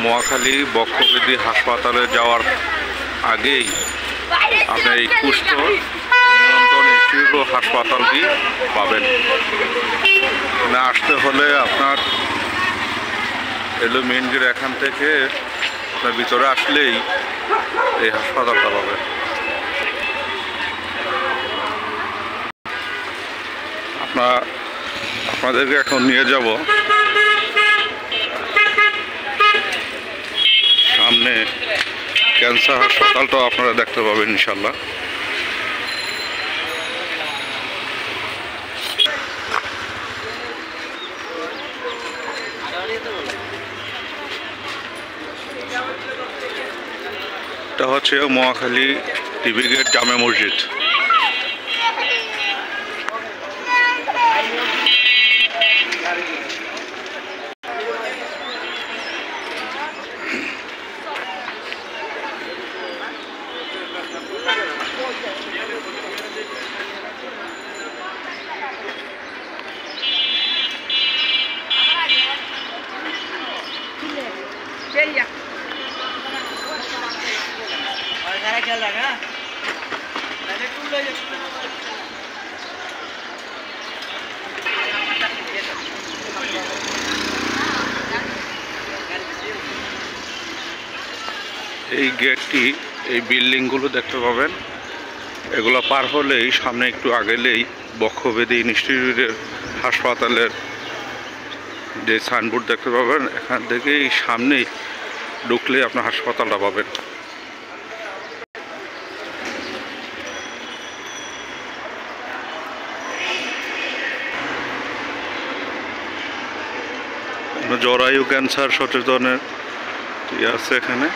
মহাখালী বক্ষব্যাধি হাসপাতালে যাওয়ার আগেই আপনার এই কুষ্ঠ নিয়ন্ত্রণ ইনস্টিটিউট হাসপাতালটি পাবেন। না আসতে হলে আপনার মেইন গেট এখান থেকে আপনার ভিতরে আসলেই এই হাসপাতালটা পাবেন। আপনাদেরকে এখন নিয়ে যাব সামনে ক্যান্সার হাসপাতালটাও আপনারা দেখতে পাবেন ইনশাল্লাহ। এটা হচ্ছে মহাখালী টিভি গেট জামে মসজিদ। এই গেটটি, এই বিল্ডিংগুলো দেখতে পাবেন, এগুলো পার হলেই সামনে একটু আগেলেই বক্ষব্যাধি ইনস্টিটিউটের হাসপাতালের যে সাইনবোর্ড দেখতে পাবেন, এখান থেকেই সামনেই ঢুকলেই আপনার হাসপাতালটা পাবেন। জরায়ু ক্যান্সার সচেতনের আছে এখানে।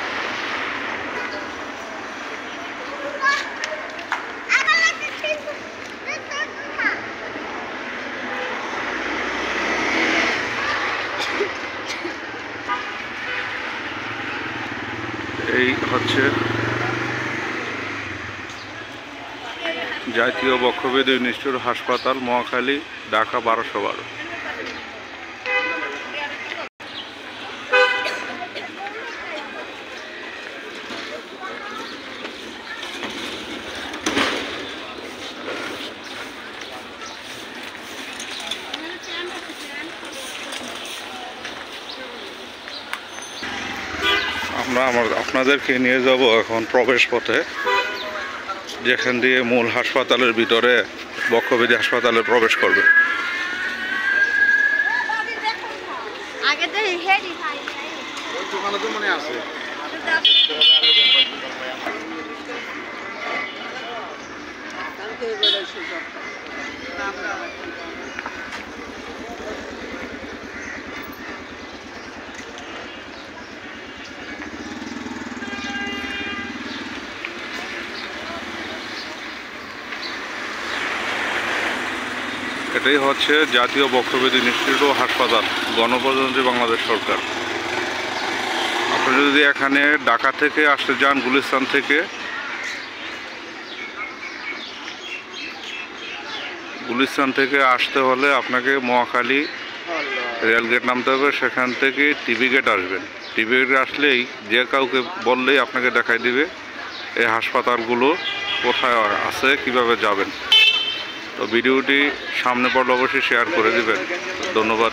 এই হচ্ছে জাতীয় বক্ষব্যাধি ইনস্টিটিউট হাসপাতাল, মহাখালী, ঢাকা 1212। আপনাদেরকে নিয়ে যাব এখন প্রবেশ পথে, যেখান দিয়ে মূল হাসপাতালের ভিতরে বক্ষব্যাধি হাসপাতালে প্রবেশ করবে। এটাই হচ্ছে জাতীয় বক্ষব্যাধি ইনস্টিটিউট ও হাসপাতাল, গণপ্রজাতন্ত্রী বাংলাদেশ সরকার। আপনি যদি এখানে ঢাকা থেকে আসতে যান, গুলিস্তান থেকে আসতে হলে আপনাকে মহাখালী রেলগেট নামতে হবে। সেখান থেকে টিভি গেট আসবেন। টিভি গেটে আসলেই যে কাউকে বললেই আপনাকে দেখাই দিবে এই হাসপাতালগুলো কোথায় আছে, কিভাবে যাবেন। তো ভিডিওটি সামনে পড়লে অবশ্যই শেয়ার করে দিবেন। ধন্যবাদ।